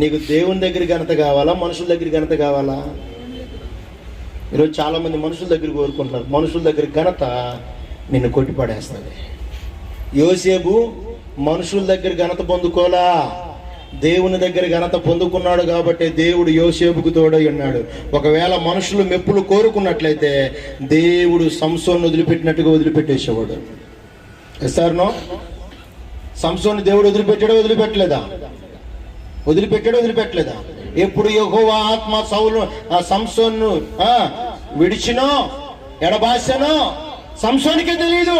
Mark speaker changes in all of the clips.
Speaker 1: నీకు దేవుని దగ్గర ఘనత కావాలా, మనుషుల దగ్గర ఘనత కావాలా? ఈరోజు చాలామంది మనుషుల దగ్గర కోరుకుంటున్నారు. మనుషుల దగ్గర ఘనత నిన్ను కొట్టిపడేస్తుంది. యోసేపు మనుషుల దగ్గర ఘనత పొందుకోలా, దేవుని దగ్గర ఘనత పొందుకున్నాడు కాబట్టి దేవుడు యోసేపుకు తోడై ఉన్నాడు. ఒకవేళ మనుషులు మెప్పులు కోరుకున్నట్లయితే దేవుడు సంసోను వదిలిపెట్టినట్టుగా వదిలిపెట్టేసేవాడు. ఎస్ఆర్నో? సంసోను దేవుడు వదిలిపెట్టాడా? వదిలిపెట్టలేదా? ఎప్పుడు యెహోవా ఆత్మ సంసోను విడిచినో ఎడబాసెనో సంసోనికే తెలియదు.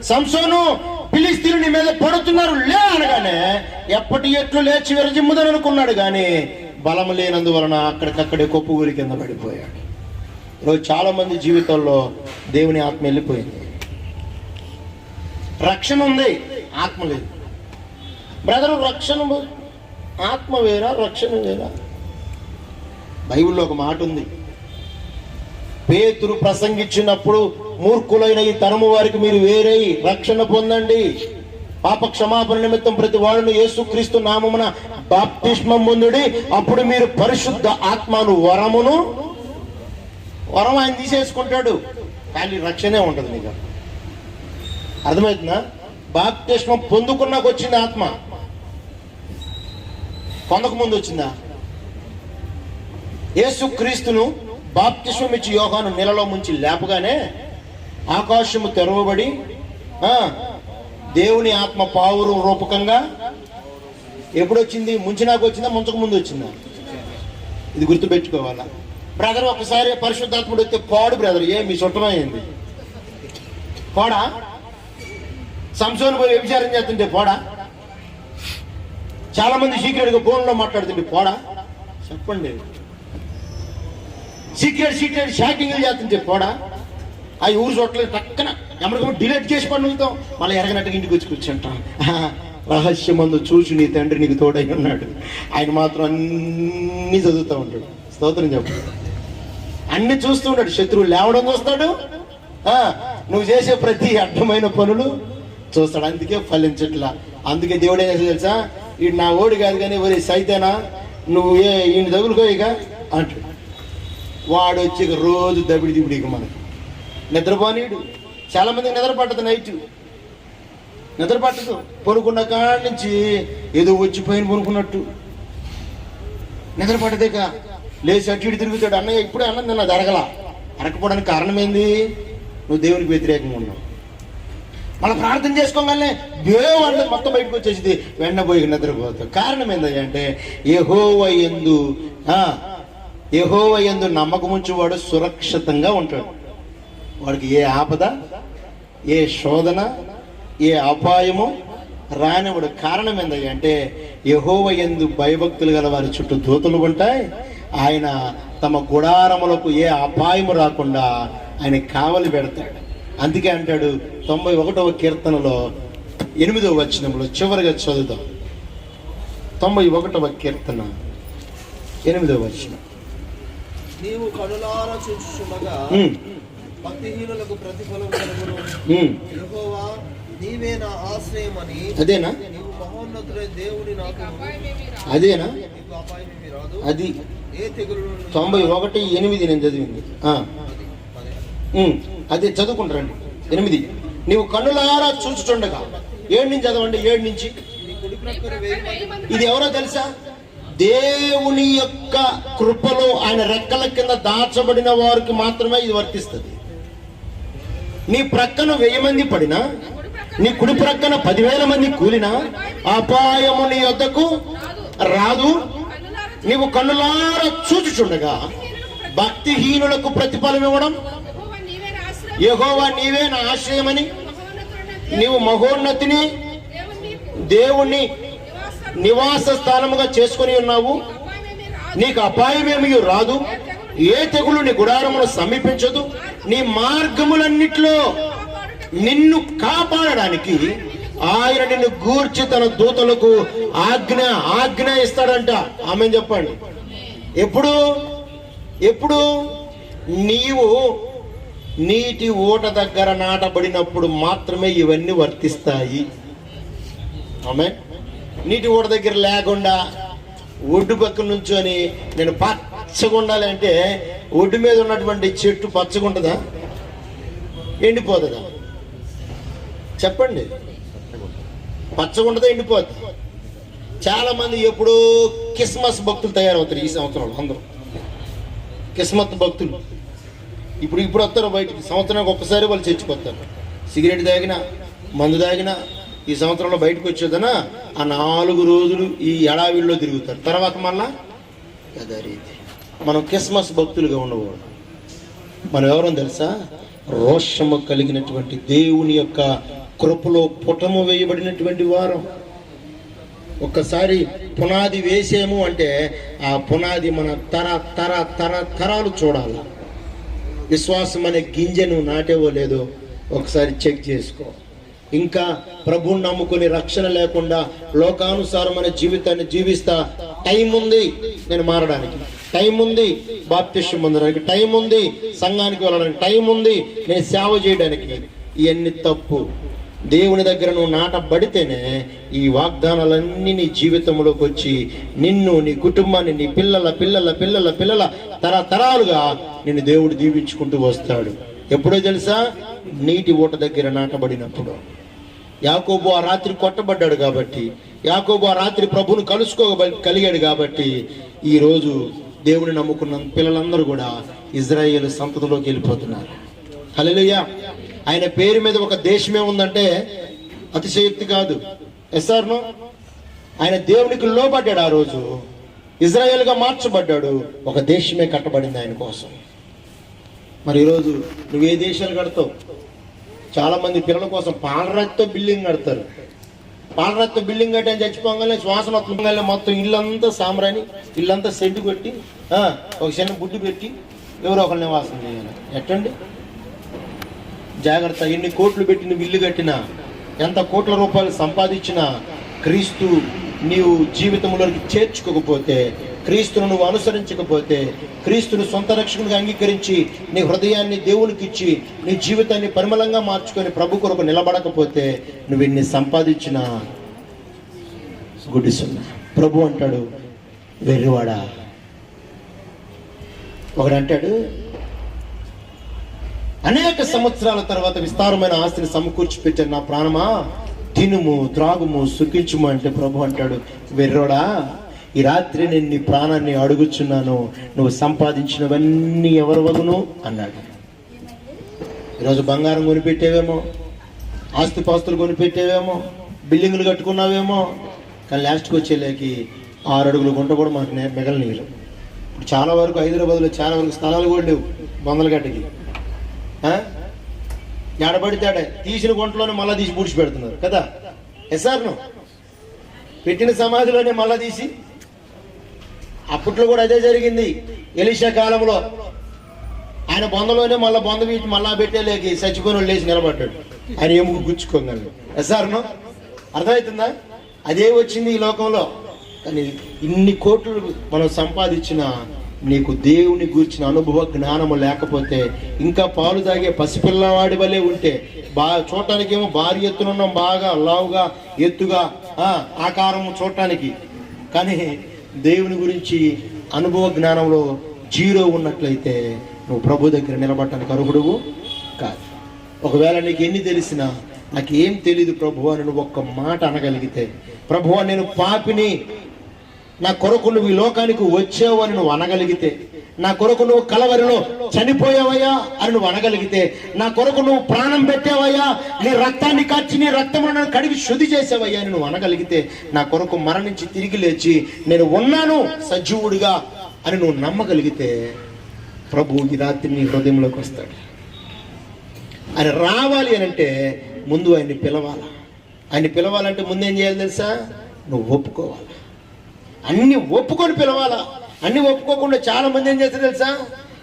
Speaker 1: సంసోను ఫిలిష్తీయుని మీద పడుతున్నారు లే అనగానే ఎప్పటి ఎట్లు లేచి విరజిమ్ముదని అనుకున్నాడు, కానీ బలం లేనందువలన అక్కడికక్కడే కొప్పుగూరి కింద పడిపోయాడు. ఈరోజు చాలా మంది జీవితాల్లో దేవుని ఆత్మ వెళ్ళిపోయింది. రక్షణ ఉంది, ఆత్మ లేదు. బ్రదరు, రక్షణ ఆత్మ వేరా, రక్షణ వేరా? బైబిల్లో ఒక మాట ఉంది, పేతురు ప్రసంగించినప్పుడు మూర్ఖులైన ఈ తరము వారికి మీరు వేరై రక్షణ పొందండి, పాప క్షమాపణ నిమిత్తం ప్రతి వాడును యేసుక్రీస్తు నామమున బాప్తిస్మం పొందుడి, అప్పుడు మీరు పరిశుద్ధ ఆత్మను వరం ఆయన తీసేసుకుంటాడు, కానీ రక్షణే ఉంటుంది. నీకు అర్థమవుతుందా? బాప్తిస్మం పొందుకున్నాక వచ్చింది ఆత్మ, పొందక ముందు వచ్చిందా? యేసుక్రీస్తును బాప్తిస్మం ఇచ్చి యోహాను నీళ్ళలో ముంచి లేపగానే ఆకాశము తెరవబడి దేవుని ఆత్మ పావురు రూపకంగా ఎప్పుడొచ్చింది? ముంచినాకు వచ్చిందా, ముంచక ముందు వచ్చిందా? ఇది గుర్తుపెట్టుకోవాలా బ్రదర్. ఒకసారి పరిశుద్ధాత్ముడు వస్తే పాడు బ్రదర్, మీ చుట్టమైంది పోడా? సంసోను పోయి వ్యభిచారం చేస్తుంటే పోడా? చాలా మంది సీక్రెట్గా ఫోన్లో మాట్లాడుతుంటే పోడా? చెప్పండి. సీక్రెట్ షాకింగ్ చేస్తుంటే పోడా? ఆ ఊరు చోట్ల పక్కన ఎమ్మడికప్పుడు డిలీట్ చేసి పండుగతాం, మళ్ళీ ఎరగనట్టుగా ఇంటికి వచ్చి కూర్చుంటాం. రహస్యమందు చూసి నీ తండ్రి నీకు తోడై ఉన్నాడు, ఆయన మాత్రం అన్ని చదువుతూ ఉంటాడు. స్తోత్రం చెప్పు. అన్ని చూస్తూ ఉంటాడు. శత్రువు లేవడం చూస్తాడు, నువ్వు చేసే ప్రతి అడ్డమైన పనులు చూస్తాడు. అందుకే ఫలించట్లా. అందుకే దేవుడు ఏం చేస్తాడు తెలుసా? ఈడు నా ఓడి కాదు కానీ ఒరే సైతేనా నువ్వు ఈయన తగులుకోయిక అంటాడు. వాడు వచ్చి రోజు దబిడి దిబిడి ఇక మనకి నిద్రపోనీడు. చాలా మందికి నిద్ర పట్టదు, నైట్ నిద్ర పట్టదు. పనుకున్న కాడి నుంచి ఏదో వచ్చిపోయిన పనుకున్నట్టు నిద్ర పట్టదేక లేచి అటు ఇటు తిరుగుతాడు. అన్నయ్య ఇప్పుడే అన్నం తిన్నా జరగల. అరకపోవడానికి కారణం ఏంది? నువ్వు దేవునికి వ్యతిరేకంగా ఉన్నావు. మనం ప్రార్థన చేసుకోగానే దేవుడు మొత్తం బయటకు వచ్చేసింది, వెన్నబోయి నిద్రపోతావు. కారణం ఏంటంటే యెహోవా యందు నమ్మకముంచి వాడు సురక్షితంగా ఉంటాడు. వాడికి ఏ ఆపద, ఏ శోధన, ఏ అపాయము రానివాడు. కారణం ఏంటంటే యెహోవా యందు భయభక్తులు గల వారి చుట్టూ దూతలు ఉంటాయి. ఆయన తమ గుడారములకు ఏ అపాయము రాకుండా ఆయన కావలి పెడతాడు. అందుకే అంటాడు 91వ కీర్తనలో 8వ వచనంలో, చివరిగా చదువుతాం. 91వ కీర్తన 8వ వచనం.
Speaker 2: నీవు కనులారా చూచుచుండగా భక్తిహీనులకు ప్రతిఫలం కలుగును. యెహోవా నీవే నా ఆశ్రయమని.
Speaker 1: అదేనా?
Speaker 2: నీవు మహోన్నతుడైన దేవుని నాకు.
Speaker 1: అదేనా?
Speaker 2: నీకు అపాయమేమీ రాదు.
Speaker 1: అది
Speaker 2: ఏ తెగులు.
Speaker 1: 91:8 నేను చదివింది. అదే చదువుకుంటారండి. 8. నీవు కన్నులారా చూచుచుండగా. 7 నుంచి చదవండి. 7 నుంచి. ఇది ఎవరో తెలుసా? దేవుని యొక్క కృపలో ఆయన రెక్కల కింద దాచబడిన వారికి మాత్రమే ఇది వర్తిస్తుంది. నీ ప్రక్కన 1000 మంది పడినా, నీ కుడి ప్రక్కన 10,000 మంది కూలినా అపాయము నీ యొద్దకు రాదు. నీవు కన్నులారా చూచుచుండగా భక్తిహీనులకు ప్రతిఫలం ఇవ్వడం. యెహోవా నీవే నా ఆశ్రయమని, నీవు మహోన్నతిని దేవుణ్ణి నివాస స్థానముగా చేసుకుని ఉన్నావు. నీకు అపాయమేమీ రాదు, ఏ తెగులు నీ గుడారమును సమీపించదు. నీ మార్గములన్నిట్లో నిన్ను కాపాడడానికి ఆయన నిన్ను గూర్చి తన దూతలకు ఆజ్ఞ ఇస్తాడంట. ఆమెన్ చెప్పండి. ఎప్పుడు నీవు నీటి ఊట దగ్గర నాటబడినప్పుడు మాత్రమే ఇవన్నీ వర్తిస్తాయి. ఆమె నీటి ఊట దగ్గర లేకుండా ఒడ్డు పక్కన నుంచొని నేను పచ్చగా ఉండాలి అంటే ఒడ్డు మీద ఉన్నటువంటి చెట్టు పచ్చగా ఉంటుందా, ఎండిపోతుందా? చెప్పండి, పచ్చగా ఉంటుందా, ఎండిపోతుంది? చాలా మంది ఎప్పుడో క్రిస్మస్ భక్తులు తయారవుతారు ఈ సంవత్సరంలో. అందరూ క్రిస్మస్ భక్తులు ఇప్పుడు వస్తారు బయటికి. సంవత్సరానికి ఒక్కసారి వాళ్ళు చచ్చిపోతారు. సిగరెట్ తాగినా, మందు తాగినా ఈ సంవత్సరంలో బయటకు వచ్చేదనా ఆ 4 రోజులు ఈ ఎడావిల్లో తిరుగుతారు. తర్వాత మళ్ళా అదే రీతి. మనం క్రిస్మస్ భక్తులుగా ఉండకూడదు. మనం ఎవరో తెలుసా? రోషము కలిగినటువంటి దేవుని యొక్క కృపలో పుటము వేయబడినటువంటి వారం. ఒక్కసారి పునాది వేసేము అంటే ఆ పునాది మన తరాలు చూడాలి. విశ్వాసం అనే గింజను నాటేవో లేదో ఒకసారి చెక్ చేసుకో. ఇంకా ప్రభువుని నమ్ముకుని రక్షణ లేకుండా లోకానుసారమైన జీవితాన్ని జీవిస్తా. టైం ఉంది నేను మారడానికి, టైం ఉంది బాప్తిష్యం పొందడానికి, టైం ఉంది సంఘానికి వెళ్ళడానికి, టైం ఉంది నేను సేవ చేయడానికి. ఇవన్నీ తప్పు. దేవుని దగ్గర నువ్వు నాటబడితేనే ఈ వాగ్దానాలన్నీ నీ జీవితంలోకి వచ్చి నిన్ను, నీ కుటుంబాన్ని, నీ పిల్లల పిల్లల పిల్లల పిల్లల తరతరాలుగా నిన్ను దేవుడు దీవించుకుంటూ వస్తాడు. ఎప్పుడో తెలుసా? నీటి ఊట దగ్గర నాటబడినప్పుడు. యాకోబు ఆ రాత్రి కొట్టబడ్డాడు కాబట్టి, యాకోబు ఆ రాత్రి ప్రభువును కలుసుకోగలిగాడు కాబట్టి ఈరోజు దేవుని నమ్ముకున్న పిల్లలందరూ కూడా ఇజ్రాయేలు సంతతిలోకి వెళ్ళిపోతున్నారు. హల్లెలూయా. ఆయన పేరు మీద ఒక దేశమే ఉందంటే అతిశయోక్తి కాదు. ఎస్ఆర్ను ఆయన దేవునికి లోబడ్డాడు. ఆ రోజు ఇజ్రాయేల్గా మార్చబడ్డాడు. ఒక దేశమే కట్టబడింది ఆయన కోసం. మరి ఈరోజు నువ్వు ఏ దేశాలు కడతావు? చాలా మంది పిల్లల కోసం పాలరాతితో బిల్డింగ్ కడతారు. పాలరాతితో బిల్డింగ్ కట్టి అని చచ్చిపోగానే శ్వాసన వస్తుండగానే మొత్తం ఇల్లంతా సాంబ్రాని, ఇల్లంతా సెడ్డు కొట్టి ఒక చిన్న గుడ్డు పెట్టి ఎవరో ఒకరి నివాసం చేయాలి. ఎట్టండి? జాగ్రత్త. ఎన్ని కోట్లు పెట్టి నువ్వు ఇల్లు కట్టినా, ఎంత కోట్ల రూపాయలు సంపాదించినా క్రీస్తు నీవు జీవితంలోకి చేర్చుకోకపోతే, క్రీస్తును నువ్వు అనుసరించకపోతే, క్రీస్తును సొంత రక్షకునిగా అంగీకరించి నీ హృదయాన్ని దేవునికి ఇచ్చి నీ జీవితాన్ని పరిమళంగా మార్చుకొని ప్రభు కొరకు నిలబడకపోతే నువ్వు ఇన్ని సంపాదించినా గుడిసున్నా. ప్రభు అంటాడు, వెర్రివాడా. ఒకడంటాడు, అనేక సంవత్సరాల తర్వాత విస్తారమైన ఆస్తిని సమకూర్చి పెట్టాను నా ప్రాణమా, తినుము త్రాగుము సుఖించుము అంటే ప్రభు అంటాడు, వెర్రోడా, ఈ రాత్రి నేను నీ ప్రాణాన్ని అడుగుచున్నాను, నువ్వు సంపాదించినవన్నీ ఎవరు వగును అన్నాడు. ఈరోజు బంగారం కొనిపెట్టేవేమో, ఆస్తిపాస్తులు కొనిపెట్టేవేమో, బిల్డింగులు కట్టుకున్నావేమో, కానీ లాస్ట్కి వచ్చేలేకి 6 అడుగులు గుంట కూడా మనకు మిగలనీయలు. ఇప్పుడు చాలా వరకు హైదరాబాద్లో చాలా వరకు స్థలాలు కూడా లేవు. బొందలగడ్డకి ఎడబడితాడే తీసిన గుంటలోనే మళ్ళా తీసి పూడ్చి పెడుతున్నారు కదా. ఎస్ఆర్ను పెట్టిన సమాధిలోనే మళ్ళా తీసి. అప్పట్లో కూడా అదే జరిగింది. ఎలీషా కాలంలో ఆయన బొందలోనే మళ్ళీ బొంద వీటి మళ్ళా పెట్టేలేకి చచ్చిపోయిన వాళ్ళు లేచి నిలబడ్డాడు. ఆయన ఎముకు గుచ్చుకోగలడు. ఎస్ఆర్ను అర్థమవుతుందా? అదే వచ్చింది ఈ లోకంలో. కానీ ఇన్ని కోట్లు మనం సంపాదించిన నీకు దేవుని గూర్చిన అనుభవ జ్ఞానము లేకపోతే, ఇంకా పాలు తాగే పసిపిల్లవాడి వలె ఉంటే, చూడటానికేమో భారీ ఎత్తునున్నాం, బాగా లావుగా ఎత్తుగా ఆకారం చూడటానికి, కానీ దేవుని గురించి అనుభవ జ్ఞానంలో 0 ఉన్నట్లయితే నువ్వు ప్రభు దగ్గర నిలబడటానికి అర్హుడువు కాదు. ఒకవేళ నీకు ఎన్ని తెలిసినా నాకు ఏం తెలీదు ప్రభు అని నువ్వు ఒక్క మాట అనగలిగితే, ప్రభువా నేను పాపిని, నా కొరకు నువ్వు ఈ లోకానికి వచ్చావు అని నువ్వు అనగలిగితే, నా కొరకు నువ్వు కలవరిలో చనిపోయావయ్యా అని నువ్వు అనగలిగితే, నా కొరకు నువ్వు ప్రాణం పెట్టావయ్యా, నీ రక్తాన్ని కాచి నీ రక్తమును కడిగి శుద్ధి చేసావయ్యా అని నువ్వు అనగలిగితే, నా కొరకు మరణించి తిరిగి లేచి నేను ఉన్నాను సజీవుడిగా అని నువ్వు నమ్మగలిగితే, ప్రభు ఈ రాత్రి నీ హృదయంలోకి వస్తాడు. ఆయన రావాలి అని అంటే ముందు ఆయన్ని పిలవాలి. ఆయన్ని పిలవాలంటే ముందు ఏం చేయాలి తెలుసా? నువ్వు ఒప్పుకోవాలి. అన్ని ఒప్పుకొని పిలవాలా. అన్ని ఒప్పుకోకుండా చాలా మంది ఏం చేస్తారు తెలుసా?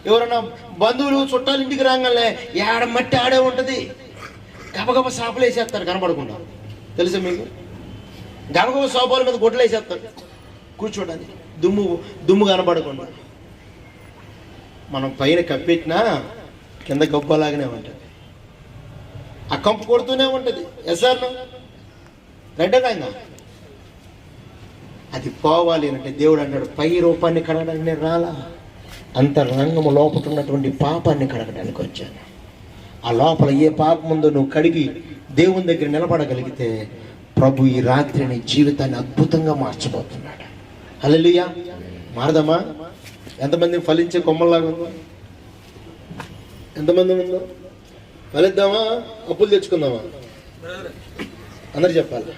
Speaker 1: ఎవరన్నా బంధువులు చుట్టాలు ఇంటికి రాగానే ఏడ మట్టి ఆడే ఉంటుంది, గబగబ సాపలు వేసేస్తారు కనపడకుండా. తెలుసా మీకు? గబగబ సోపాల మీద గొడ్డలు వేసేస్తారు కూర్చోడానికి, దుమ్ము కనపడకుండా. మనం పైన కప్పెట్టినా కింద గొప్పలాగానే ఉంటుంది, ఆ కంపు కొడుతూనే ఉంటుంది. ఎస్ఆర్ను రెడ్డదాంగా అది పోవాలి అంటే దేవుడు అన్నాడు, పై రూపాన్ని కడగడానికి నేను రాలా, అంతరంగము లోపల ఉన్నటువంటి పాపాన్ని కడగడానికి వచ్చాను. ఆ లోపల ఏ పాపం ఉందో నువ్వు కడిగి దేవుని దగ్గర నిలబడగలిగితే ప్రభు ఈ రాత్రి నీ జీవితాన్ని అద్భుతంగా మార్చబోతున్నాడు. హల్లెలూయా. మారదమ్మా? ఎంతమంది ఫలించే కొమ్మల్లాగా ఉందో? ఎంతమంది ఉందో? ఫలిద్దామా, అప్పులు తెచ్చుకుందామా? అందరు చెప్పాలి.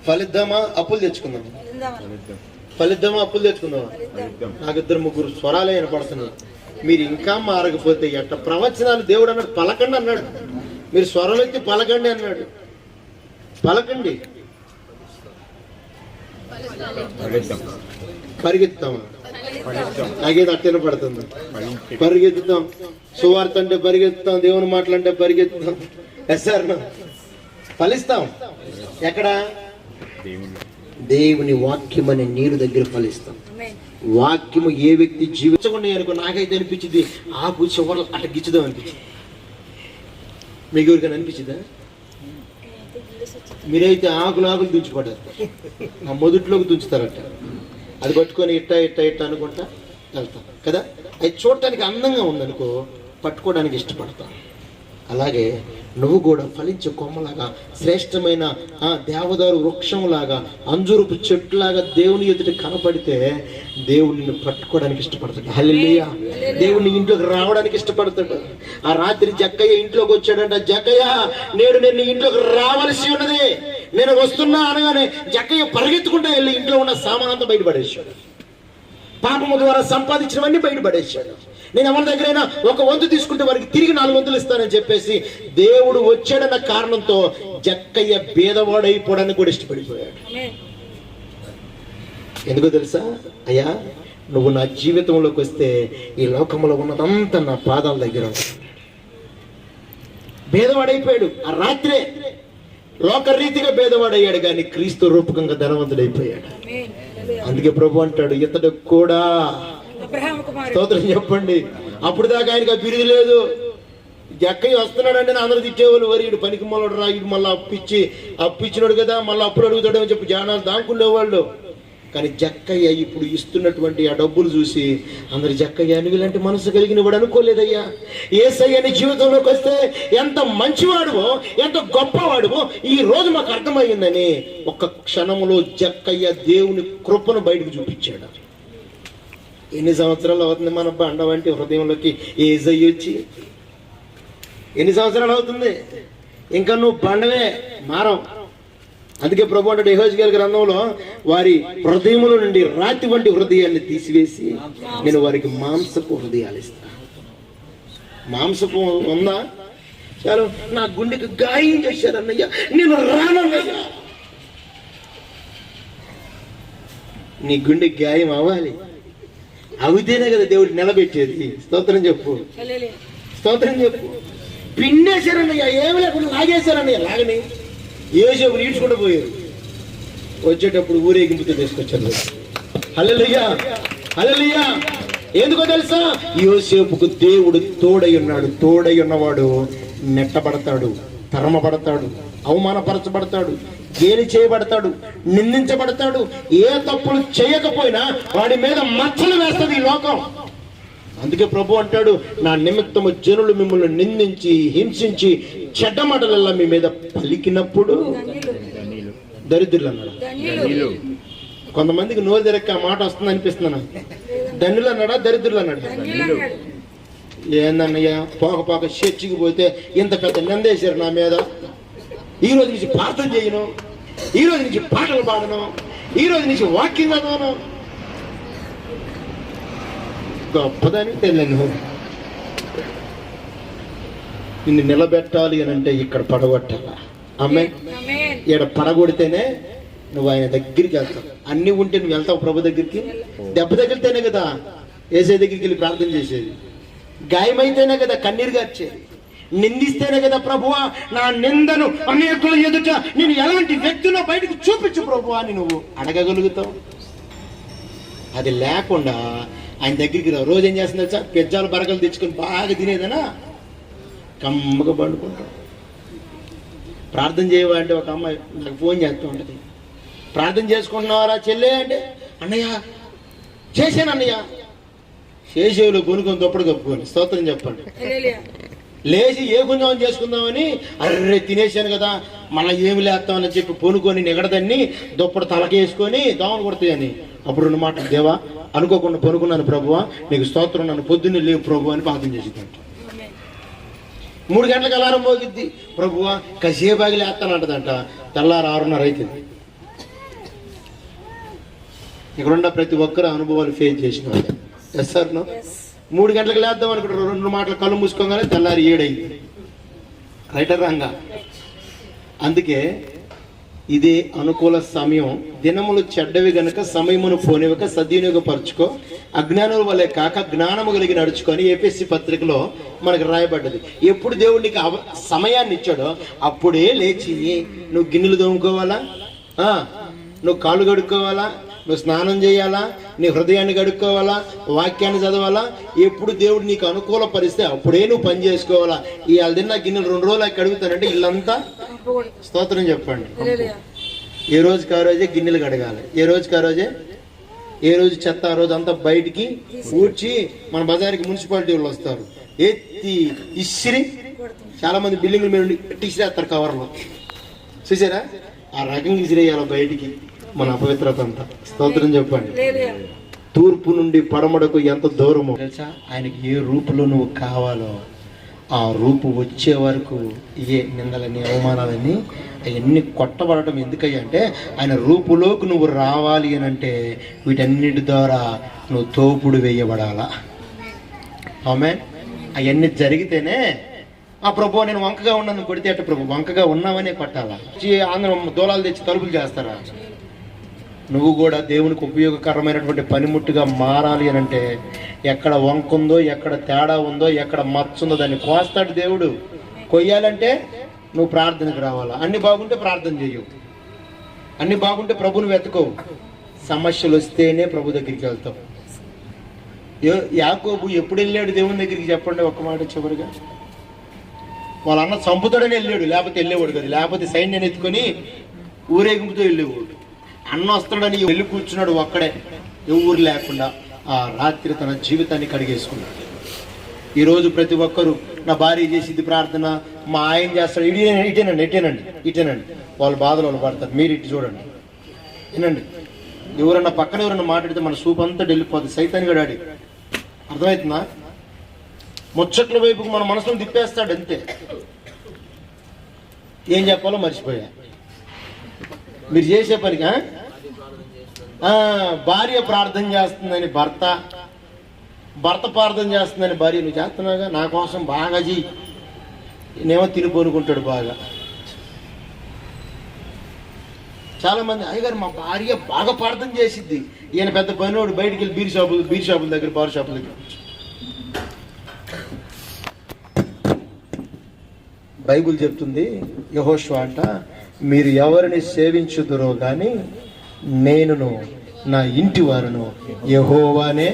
Speaker 1: ఫలిద్దామా, అప్పులు తెచ్చుకుందామా? ఫలిద్దామా, అప్పులు తెచ్చుకుందామా? నాకు 2-3 స్వరాలే వినపడుతున్నాయి. మీరు ఇంకా మారకపోతే ఎట్ట? ప్రవచనాలు దేవుడు అన్నాడు పలకండి అన్నాడు. మీరు స్వరం ఎత్తి పలకండి అన్నాడు. పలకండి. పరిగెత్తామా? నాకేది అట్టెన పడుతుంది. పరిగెత్తుతాం. సువార్త అంటే పరిగెత్తుతాం, దేవుని మాటలంటే పరిగెత్తుతాం. సార్ ఫలిస్తాం. ఎక్కడ? దేవుని వాక్యం అనే నీరు దగ్గర ఫలిస్తాం. వాక్యము ఏ వ్యక్తి జీవించకుండా అనుకో, నాకైతే అనిపించింది ఆకు చివరి అట్లా గిచ్చుదాం అనిపించింది. మీకు ఎవరికైనా అనిపించిందా? మీరైతే ఆకులు తుంచిపడ్డారు, ఆ మొదట్లోకి తుంచుతారట. అది పట్టుకొని ఇట్ట అనుకుంటా వెళ్తాం కదా. అది చూడటానికి అందంగా ఉందనుకో, పట్టుకోవడానికి ఇష్టపడతాం. అలాగే నువ్వు కూడా ఫలించే కొమ్మలాగా, శ్రేష్టమైన దేవదారు వృక్షంలాగా, అంజూరపు చెట్టులాగా దేవుని ఎదుట కనపడితే దేవుడిని పట్టుకోవడానికి ఇష్టపడతాడు. హల్లెలూయా. దేవుడిని ఇంట్లోకి రావడానికి ఇష్టపడతాడు. ఆ రాత్రి జక్కయ్య ఇంట్లోకి వచ్చాడంట. జక్కయ్య, నేడు నేను ఇంట్లోకి రావాల్సి ఉన్నది, నేను వస్తున్నా అనగానే జక్కయ్య పరిగెత్తుకుంటా వెళ్ళి ఇంట్లో ఉన్న సామానంతా బయటపడేశాడు. పాపము ద్వారా సంపాదించినవన్నీ బయటపడేశాడు. నేను ఎవరి దగ్గరైనా 1 వంతు తీసుకుంటే వారికి తిరిగి 4 వంతులు ఇస్తానని చెప్పేసి దేవుడు వచ్చాడన్న కారణంతో జక్కయ్య భేదవాడైపోవడానికి కూడా ఇష్టపడిపోయాడు. ఎందుకో తెలుసా? అయ్యా, నువ్వు నా జీవితంలోకి వస్తే ఈ లోకంలో ఉన్నదంతా నా పాదాల దగ్గర ఉంటుంది. భేదవాడైపోయాడు. ఆ రాత్రే లోకరీతిగా భేదవాడయ్యాడు, కానీ క్రీస్తు రూపకంగా ధనవంతుడైపోయాడు. అందుకే ప్రభు అంటాడు, ఇతడు కూడా స్తోత్రం చెప్పండి. అప్పుడు దాకా ఆయనకి ఆ బిరుదు లేదు. జక్కయ్య వస్తున్నాడంటే అందరూ తిట్టేవాళ్ళు, వరి ఇటు పనికి మొదలు రా, ఇటు మళ్ళీ అప్పిచ్చినాడు కదా, మళ్ళీ అప్పుడు అడుగుతాడు అని చెప్పి జనాలు దాక్కునేవాళ్ళు. కానీ జక్కయ్య ఇప్పుడు ఇస్తున్నటువంటి ఆ డబ్బులు చూసి అందరు జక్కయ్య నువ్వులాంటి మనసు కలిగిన వాడు అనుకోలేదయ్యా. యేసయ్య నీ జీవితంలోకి వస్తే ఎంత మంచివాడువో, ఎంత గొప్పవాడువో ఈ రోజు మాకు అర్థమైందని ఒక్క క్షణంలో జక్కయ్య దేవుని కృపను బయటకు చూపించాడు. ఎన్ని సంవత్సరాలు అవుతుంది మన బండ వంటి హృదయంలోకి యేసయ్య వచ్చి? ఎన్ని సంవత్సరాలు అవుతుంది? ఇంకా నువ్వు బండవే, మారవు. అందుకే ప్రభు అంటే యెహెజ్కేలు గ్రంథంలో వారి హృదయముల నుండి రాతి వంటి హృదయాన్ని తీసివేసి నేను వారికి మాంసపు హృదయాలు ఇస్తాను. మాంసపు ఉందా? చాలు, నా గుండెకి గాయం చేశారన్నయ్య, నేను రానన్నయ్యా. నీ గుండెకి గాయం అవ్వాలి, అవుతేనే కదా దేవుడు నిలబెట్టేది. స్తోత్రం చెప్పు, స్తోత్రం చెప్పు. పిండేశారన్నయ్య, ఏమి లేకుండా లాగేశారన్నయ్య. లాగని యోసేపుని ఈడ్చుకుంటూ పోయారు. వచ్చేటప్పుడు ఊరేగింపుతో తీసుకొచ్చారు. హల్లెలూయా, హల్లెలూయా. ఎందుకో తెలుసా? యోసేపుకు దేవుడు తోడై ఉన్నాడు. తోడై ఉన్నవాడు నెట్టబడతాడు, తరమబడతాడు, అవమానపరచబడతాడు, గేలి చేయబడతాడు, నిందించబడతాడు. ఏ తప్పులు చేయకపోయినా వాడి మీద మచ్చలు వేస్తుంది ఈ లోకం. అందుకే ప్రభు అంటాడు, నా నిమిత్తము జనులు మిమ్మల్ని నిందించి హింసించి చెడ్డ మాటలల్లా మీ మీద పలికినప్పుడు దరిద్రులు అన్నాడు. కొంతమందికి నోరు తెరక్క ఆ మాట వస్తుంది అనిపిస్తున్నా. ధన్యులు అన్నాడా, దరిద్రులు అన్నాడు? ఏందన్నయ్య, పోక చర్చికి పోతే ఇంత పెద్ద నిందేశారు నా మీద, ఈ రోజు నుంచి ప్రార్థన చేయను, ఈ రోజు నుంచి పాటలు పాడను, ఈ రోజు నుంచి వాక్యం చదవను. గొప్పదని తెలియను. నిన్ను నిలబెట్టాలి అని అంటే ఇక్కడ పడగొట్టాలా? ఆమేన్. ఇక్కడ పడగొడితేనే నువ్వు ఆయన దగ్గరికి వెళ్తావు. అన్ని ఉంటే నువ్వు వెళ్తావు ప్రభు దగ్గరికి. దెబ్బ తగిలితేనే కదా యేసయ్య దగ్గరికి వెళ్ళి ప్రార్థన చేసేది. గాయమైతేనే కదా కన్నీరు గార్చేది. నిందిస్తేనే కదా ప్రభువా నా నిందను అనేకుల ఎదుట నేను ఎలాంటి వ్యక్తినో బయటకు చూపించు ప్రభువా అని నువ్వు అడగగలుగుతావు. అది లేకుండా ఆయన దగ్గరికి రా. రోజు ఏం చేస్తుంది తెలుసా? పెజ్జాలు బరకలు తెచ్చుకొని బాగా తినేదనా కమ్మగా పండుకుంటాం. ప్రార్థన చేయవా అంటే ఒక అమ్మాయి నాకు ఫోన్ చేస్తూ ఉంటుంది, ప్రార్థన చేసుకుంటున్నావారా చెల్లె అంటే, అన్నయ్య చేశాను అన్నయ్య. చేసేవులు కొనుక్కొని తప్పుడు కప్పుకొని స్తోత్రం చెప్పండి. లేచి ఏ గుంజం చేసుకుందామని అర్రే తినేసాను కదా మళ్ళీ ఏమి లేస్తామని చెప్పి పొనుకొని నిగడదాన్ని దుప్పటి తలకేసుకొని దోమలు కొడతాయని అప్పుడు 2 మాటలు, దేవా అనుకోకుండా పొనుకున్నాను ప్రభువా, నీకు స్తోత్రం, నన్ను పొద్దున్నే లేవు ప్రభు అని ప్రార్థన చేసేదంట. 3 గంటలకు అలారం మోగిద్ది, ప్రభువా కసేపాగి లేస్తానంటదంట. తెల్లారు 6:30 అవుతుంది. ఇక్కడున్న ప్రతి ఒక్కరు అనుభవాలు ఫేస్ చేసిన వాళ్ళు. Yes sir no. 3 గంటలకు లేద్దాం అనుకుంటే 2 మాటలు కళ్ళు మూసుకోగానే తెల్లారి 7 అయింది. రైటర్ రంగా. అందుకే ఇదే అనుకూల సమయం. దినములు చెడ్డవి గనక సమయమును పోనివ్వక సద్వినియోగపరచుకో, అజ్ఞానుల వలె కాక జ్ఞానము కలిగి నడుచుకొని ఏపీఎస్సి పత్రికలో మనకు రాయబడ్డది. ఎప్పుడు దేవుడు నీకు సమయాన్ని ఇచ్చాడో అప్పుడే లేచి నువ్వు గిన్నెలు తోముకోవాలా, నువ్వు కాళ్ళు కడుక్కోవాలా, నువ్వు స్నానం చేయాలా, నీ హృదయాన్ని కడుక్కోవాలా, వాక్యాన్ని చదవాలా. ఎప్పుడు దేవుడు నీకు అనుకూల పరిస్తే అప్పుడే నువ్వు పని చేసుకోవాలా. ఈ తిన్న గిన్నెలు 2 రోజులు కడుగుతానంటే ఇల్లంతా స్తోత్రం చెప్పండి. ఏ రోజుకి ఆ రోజే గిన్నెలు కడగాలి, ఏ రోజుకి ఆ రోజే, ఏ రోజు చెత్త ఆ రోజు అంతా బయటికి ఊడ్చి మన బజార్కి మున్సిపాలిటీ వాళ్ళు వస్తారు, ఎత్తి ఇసిరి చాలా మంది బిల్డింగ్ల మీద ఇసిరేస్తారు కవర్లో, చూసారా? ఆ రకంగా ఇసిరేయాలి బయటికి మన అపవిత్రత అంతా. స్తోత్రం చెప్పండి. తూర్పు నుండి పడమడకు ఎంత దూరమో తెలుసా? ఆయనకి ఏ రూపులో నువ్వు కావాలో ఆ రూపు వచ్చే వరకు ఏ నిందలని అవమానాలని అవన్నీ కొట్టబడటం ఎందుకయ్యా అంటే, ఆయన రూపులోకి నువ్వు రావాలి అని అంటే వీటన్నిటి ద్వారా నువ్వు తోపుడు వేయబడాలా. ఆమె అవన్నీ జరిగితేనే ఆ ప్రభు నేను వంకగా ఉన్నాను కొడితే అట్ట ప్రభు వంకగా ఉన్నావనే కొట్టాలా. ఆంధ్రం దూలాలు తెచ్చి తలుపులు చేస్తారా? నువ్వు కూడా దేవునికి ఉపయోగకరమైనటువంటి పనిముట్టుగా మారాలి అని అంటే ఎక్కడ వంక ఉందో, ఎక్కడ తేడా ఉందో, ఎక్కడ మచ్చ ఉందో దాన్ని కోస్తాడు దేవుడు. కొయ్యాలంటే నువ్వు ప్రార్థనకు రావాలా. అన్ని బాగుంటే ప్రార్థన చేయవు, అన్ని బాగుంటే ప్రభుని వెతుకోవు. సమస్యలు వస్తేనే ప్రభు దగ్గరికి వెళ్తావు. యాకోబు ఎప్పుడు వెళ్ళాడు దేవుని దగ్గరికి చెప్పండి ఒక్క మాట చివరిగా. వాళ్ళ అన్న చంపుతాడని వెళ్ళాడు, లేకపోతే వెళ్ళేవాడు కదా. లేకపోతే సైన్యాన్ని ఎత్తుకొని ఊరేగింపుతో వెళ్ళేవాడు. అన్న వస్తాడని వెళ్ళి కూర్చున్నాడు ఒక్కడే, ఎవరు లేకుండా. ఆ రాత్రి తన జీవితాన్ని కడిగేసుకున్నాడు. ఈరోజు ప్రతి ఒక్కరు నా భార్య చేసింది ప్రార్థన, మా ఆయన చేస్తాడు, ఇటేనండి వాళ్ళ బాధలు వాళ్ళు పడతారు. మీరు ఇటు చూడండి, వినండి. ఎవరన్నా పక్కన ఎవరన్నా మాట్లాడితే మన సూప్ అంతా వెళ్ళిపోతుంది. సైతాన్ గడాడి అర్థమవుతుందా? ముచ్చట్ల వైపుకు మన మనసును తిప్పేస్తాడు అంతే. ఏం చెప్పాలో మర్చిపోయా. మీరు చేసే పనిగా భార్య ప్రార్థన చేస్తుందని భర్త ప్రార్థన చేస్తుందని భార్య, నువ్వు చేస్తున్నావుగా నా కోసం బాగా చెయ్యి, నేమో తినిపోనుకుంటాడు బాగా. చాలా మంది అయ్యగారు మా భార్య బాగా ప్రార్థన చేసిద్ది, ఈయన పెద్ద పనివాడు బయటికి వెళ్ళి బీర్ షాపుల దగ్గర బార్ షాపుల దగ్గర. బైబుల్ చెప్తుంది, యెహోషువ అంట, మీరు ఎవరిని సేవించుదురో కానీ నేనును నా ఇంటి వారును యెహోవానే.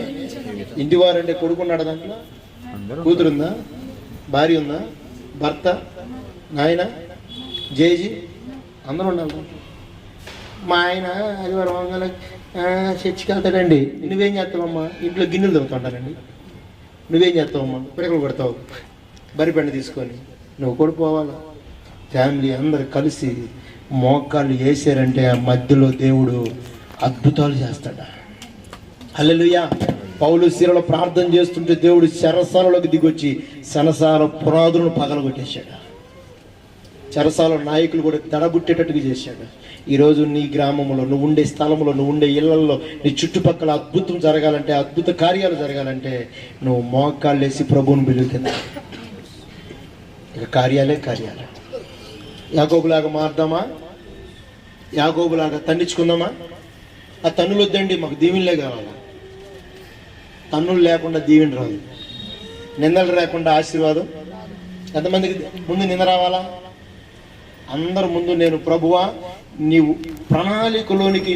Speaker 1: ఇంటి వారు అంటే కొడుకున్నాడు, దాంట్లో కూతురుందా, భార్య ఉందా, భర్త, నాయన, జేజీ అందరూ ఉండాలి. మా ఆయన ఆదివారం వంగల చర్చికి వెళ్తాడండి. నువ్వేం చేస్తావమ్మా? ఇంట్లో గిన్నెలు తవ్వుతుంటానండి. నువ్వేం చేస్తావమ్మా? పిడకలు కొడతావు బరిపెండ తీసుకొని. నువ్వు కూడా పోవాలా. ఫ్యామిలీ అందరు కలిసి మోకాళ్ళు వేసారంటే ఆ మధ్యలో దేవుడు అద్భుతాలు చేస్తాడు. హల్లెలూయా. పౌలు శిరలో ప్రార్థన చేస్తుంటే దేవుడు చెరసాలలోకి దిగొచ్చి చెరసాల పునాదులను పగలగొట్టేశాడు. చెరసాల నాయకులు కూడా తడబుట్టేటట్టుగా చేశాడు. ఈరోజు నీ గ్రామంలో, నువ్వు ఉండే స్థలంలో, నువ్వు ఉండే ఇళ్లలో, నీ చుట్టుపక్కల అద్భుతం జరగాలంటే, అద్భుత కార్యాలు జరగాలంటే నువ్వు మోకాళ్ళు వేసి ప్రభువుని పిలువుతుంది. ఇక కార్యాలే. యాకోబులాగా మారుదామా? యాకోబులాగా తండించుకుందామా? ఆ తన్నులు వద్దండి, మాకు దీవెనలే కావాలి. తన్నులు లేకుండా దీవెన రాదు, నిందలు లేకుండా ఆశీర్వాదం. ఎంతమందికి ముందు నింద రావాలా? అందరు ముందు నేను ప్రభువా నీవు ప్రణాళికలోనికి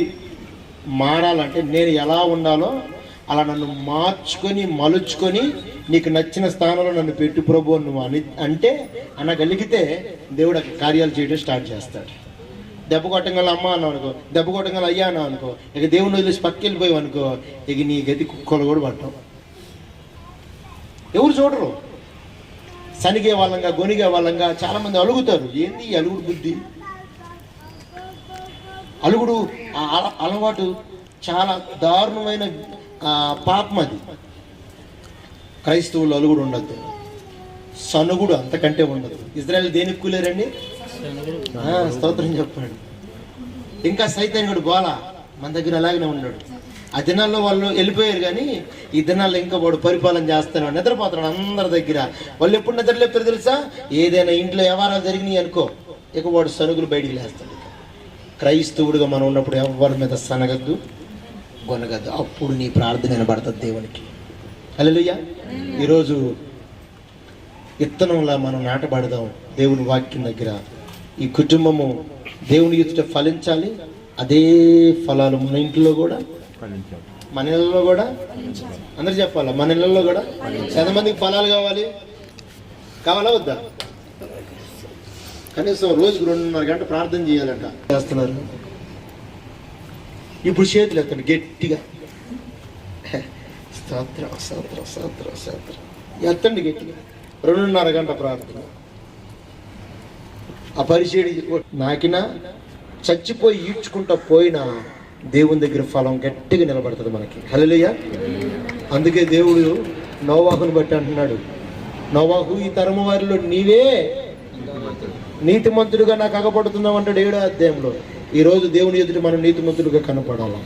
Speaker 1: మారాలంటే నేను ఎలా ఉండాలో అలా నన్ను మార్చుకొని మలుచుకొని నీకు నచ్చిన స్థానంలో నన్ను పెట్టు ప్రభు నువ్వు అని అంటే అనగలిగితే దేవుడు కార్యాలు చేయడం స్టార్ట్ చేస్తాడు. దెబ్బ కొట్టంగల అమ్మ అన్నావు అనుకో, దెబ్బ కొట్టంగల అయ్యా అన్నావు అనుకో, ఇక దేవుని వదిలేసి పక్కకి వెళ్ళిపోయావు అనుకో, ఇక నీ గతి కుక్కలు కూడా పట్టావు. ఎవరు చూడరు. సనిగే వాళ్ళంగా, గొనిగే వాళ్ళంగా చాలా మంది అలుగుతారు. ఏంది ఈ అలుగుడు బుద్ధి? అలుగుడు అలవాటు చాలా దారుణమైన పాపం అది. క్రైస్తవులు అలుగుడు ఉండద్దు, సనుగుడు అంతకంటే ఉండదు. ఇజ్రాయెల్ దేనికి కూలేరండి? స్తోత్రం చెప్పాడు. ఇంకా సైతానుడు గోల మన దగ్గర అలాగనే ఉన్నాడు. ఆ దినాల్లో వాళ్ళు వెళ్ళిపోయారు, కానీ ఈ దినాల్లో ఇంకా వాడు పరిపాలన చేస్తున్నాడు, నిద్రపోతున్నాడు అందరి దగ్గర. వాళ్ళు ఎప్పుడు నిద్రలేపుతారు తెలుసా? ఏదైనా ఇంట్లో వ్యవహారాలు జరిగినాయి అనుకో, ఇక వాడు సనుగులు బయటికి లేస్తాడు. క్రైస్తవుడిగా మనం ఉన్నప్పుడు ఎవరి మీద సనగద్దు, గొనగద్దు. అప్పుడు నీ ప్రార్థన వినబడుతుంది దేవునికి. హల్లెలూయా. ఈరోజు విత్తనంలా మనం నాటబడదాం దేవుని వాక్యం దగ్గర. ఈ కుటుంబము దేవుని ఎదుట ఫలించాలి. అదే ఫలాలు మన ఇంట్లో కూడా, మన ఇళ్ళలో కూడా. అందరు చెప్పాలా? మన ఇళ్ళలో కూడా. ఎంతమందికి ఫలాలు కావాలి? కావాలా వద్దా? కనీసం రోజుకు 2.5 గంట ప్రార్థన చేయాలంట. చేస్తున్నారు. ఇప్పుడు చేతులు ఎత్తండి గట్టిగా. స్తోత్రం స్తోత్రం స్తోత్రం స్తోత్రం ఎత్తండి గట్టిగా. 2.5 గంట ప్రార్థన. ఆ పరిచయం నాకినా చచ్చిపోయి ఈడ్చుకుంటా పోయినా దేవుని దగ్గర ఫలం గట్టిగా నిలబడుతుంది మనకి. హల్లెలూయా. అందుకే దేవుడు నోవాహుని బట్టి అంటున్నాడు, నోవాహు, ఈ తరము వారిలో నీవే నీతిమంతుడిగా నాకు అగపడుతున్నావు అంటాడు 7వ అధ్యాయంలో. ఈరోజు దేవుని ఎదుట మనం నీతిమంతుడిగా కనపడాలి.